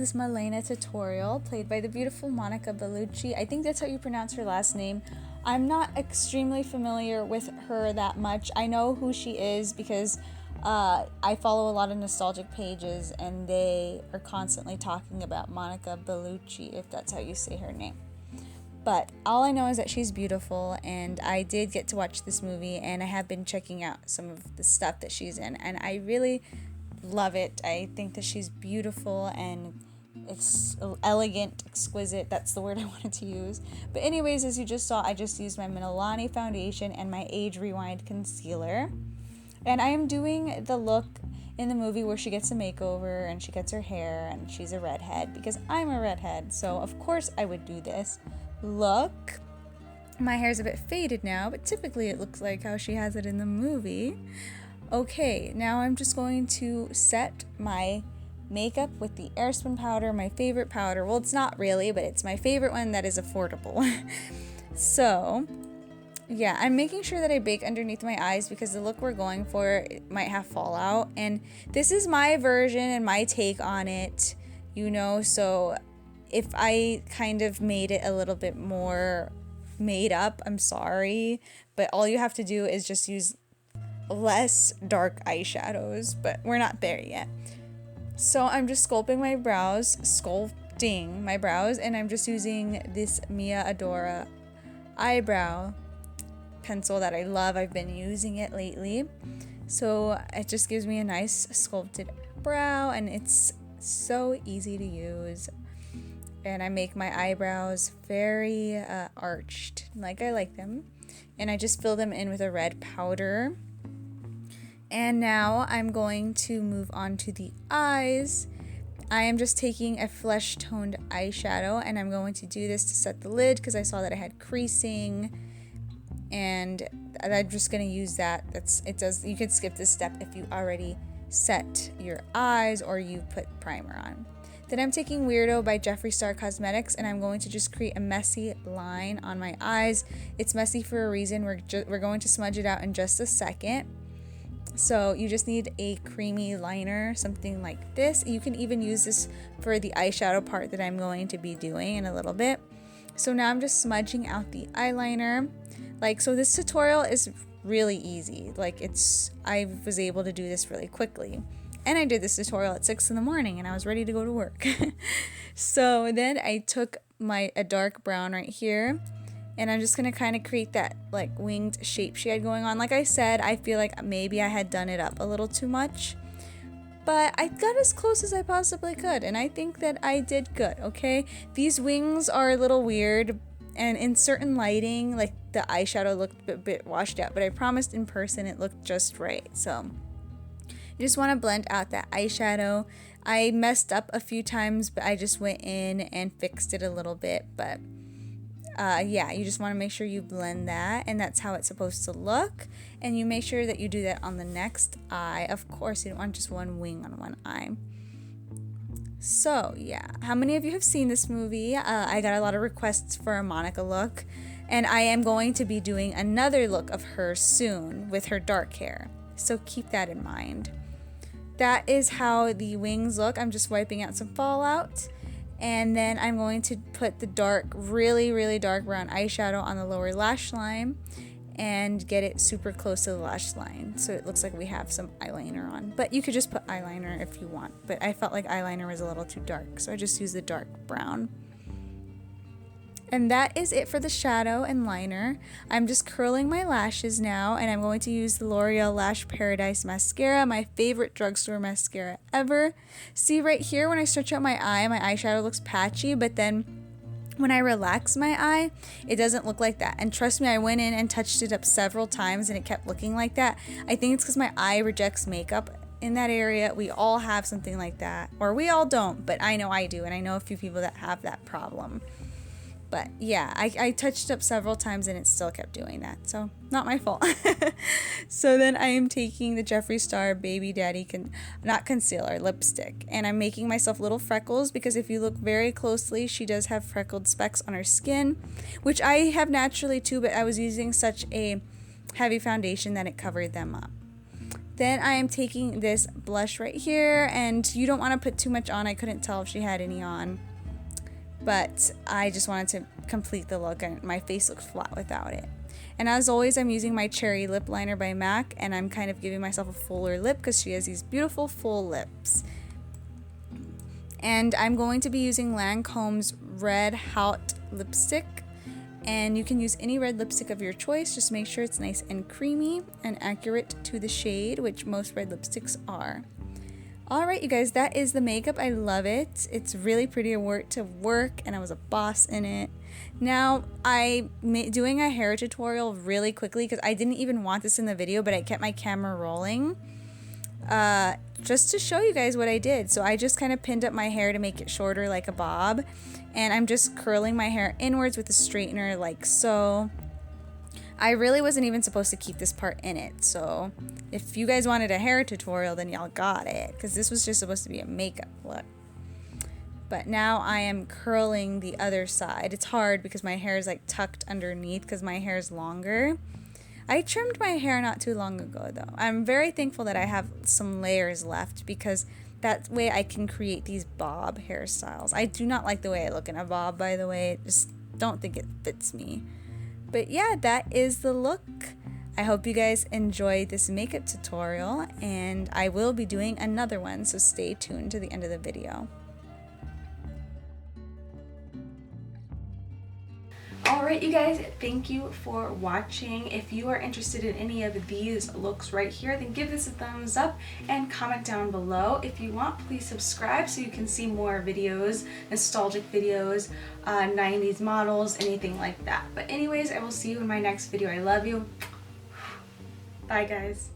this Malena tutorial played by the beautiful Bellucci. I think that's how you pronounce her last name. I'm not extremely familiar with her that much. I know who she is because I follow a lot of nostalgic pages and they are constantly talking about Monica Bellucci, if that's how you say her name. But all I know is that she's beautiful, and I did get to watch this movie, and I have been checking out some of the stuff that she's in, and I really love it. I think that she's beautiful and elegant, exquisite. That's the word I wanted to use. But anyways, as you just saw, I just used my Milani foundation and my Age Rewind concealer. And I am doing the look in the movie where she gets a makeover and she gets her hair and she's a redhead because I'm a redhead. So of course I would do this look. My hair's a bit faded now, but typically it looks like how she has it in the movie. Okay, now I'm just going to set my makeup with the Airspun powder, my favorite powder. Well, it's not really, but it's my favorite one that is affordable. So, yeah, I'm making sure that I bake underneath my eyes because the look we're going for might have fallout. And this is my version and my take on it, so if I kind of made it a little bit more made up, I'm sorry. But all you have to do is just use less dark eyeshadows, but we're not there yet. So I'm just sculpting my brows, and I'm just using this Mia Adora eyebrow pencil that I love. I've been using it lately. So it just gives me a nice sculpted brow, and it's so easy to use. And I make my eyebrows very arched, like I like them. And I just fill them in with a red powder. And now I'm going to move on to the eyes. I am just taking a flesh toned eyeshadow, and I'm going to do this to set the lid because I saw that I had creasing. And I'm just going to use that. You can skip this step if you already set your eyes or you put primer on. Then I'm taking Weirdo by Jeffree Star Cosmetics, and I'm going to just create a messy line on my eyes. It's messy for a reason. We're going to smudge it out in just a second. So you just need a creamy liner, something like this. You can even use this for the eyeshadow part that I'm going to be doing in a little bit. So now I'm just smudging out the eyeliner. So this tutorial is really easy. I was able to do this really quickly. And I did this tutorial at 6 in the morning and I was ready to go to work. So then I took a dark brown right here, and I'm just going to kind of create that winged shape she had going on. Like I said, I feel like maybe I had done it up a little too much, but I got as close as I possibly could, and I think that I did good, okay? These wings are a little weird, and in certain lighting, the eyeshadow looked a bit washed out, but I promised in person it looked just right. So you just want to blend out that eyeshadow. I messed up a few times, but I just went in and fixed it a little bit. But yeah, you just want to make sure you blend that, and that's how it's supposed to look. And you make sure that you do that on the next eye. Of course, you don't want just one wing on one eye. So yeah, how many of you have seen this movie? I got a lot of requests for a Monica look, and I am going to be doing another look of her soon with her dark hair. So keep that in mind. That is how the wings look. I'm just wiping out some fallout. And then I'm going to put the dark, really, really dark brown eyeshadow on the lower lash line and get it super close to the lash line so it looks like we have some eyeliner on. But you could just put eyeliner if you want. But I felt like eyeliner was a little too dark, so I just used the dark brown. And that is it for the shadow and liner. I'm just curling my lashes now, and I'm going to use the L'Oreal Lash Paradise Mascara, my favorite drugstore mascara ever. See right here, when I stretch out my eyeshadow looks patchy, but then when I relax my eye, it doesn't look like that. And trust me, I went in and touched it up several times, and it kept looking like that. I think it's because my eye rejects makeup in that area. We all have something like that, or we all don't, but I know I do, and I know a few people that have that problem. But yeah, I touched up several times and it still kept doing that. So not my fault. So then I am taking the Jeffree Star Baby Daddy, not concealer, lipstick. And I'm making myself little freckles because if you look very closely, she does have freckled specks on her skin, which I have naturally too, but I was using such a heavy foundation that it covered them up. Then I am taking this blush right here, and you don't want to put too much on. I couldn't tell if she had any on, but I just wanted to complete the look, and my face looks flat without it. And as always, I'm using my Cherry Lip Liner by MAC, and I'm kind of giving myself a fuller lip because she has these beautiful full lips. And I'm going to be using Lancome's Red Hot lipstick, and you can use any red lipstick of your choice. Just make sure it's nice and creamy and accurate to the shade, which most red lipsticks are. Alright, you guys, that is the makeup. I love it. It's really pretty to work, and I was a boss in it. Now, I'm doing a hair tutorial really quickly because I didn't even want this in the video, but I kept my camera rolling just to show you guys what I did. So I just kind of pinned up my hair to make it shorter like a bob, and I'm just curling my hair inwards with a straightener like so. I really wasn't even supposed to keep this part in it, so if you guys wanted a hair tutorial, then y'all got it, because this was just supposed to be a makeup look. But now I am curling the other side. It's hard because my hair is like tucked underneath because my hair is longer. I trimmed my hair not too long ago though. I'm very thankful that I have some layers left because that way I can create these bob hairstyles. I do not like the way I look in a bob, by the way. I just don't think it fits me. But yeah, that is the look. I hope you guys enjoyed this makeup tutorial, and I will be doing another one, so stay tuned to the end of the video. Alright, you guys, thank you for watching. If you are interested in any of these looks right here, then give this a thumbs up and comment down below. If you want, please subscribe so you can see more videos, nostalgic videos, 90s models, anything like that. But anyways, I will see you in my next video. I love you. Bye, guys.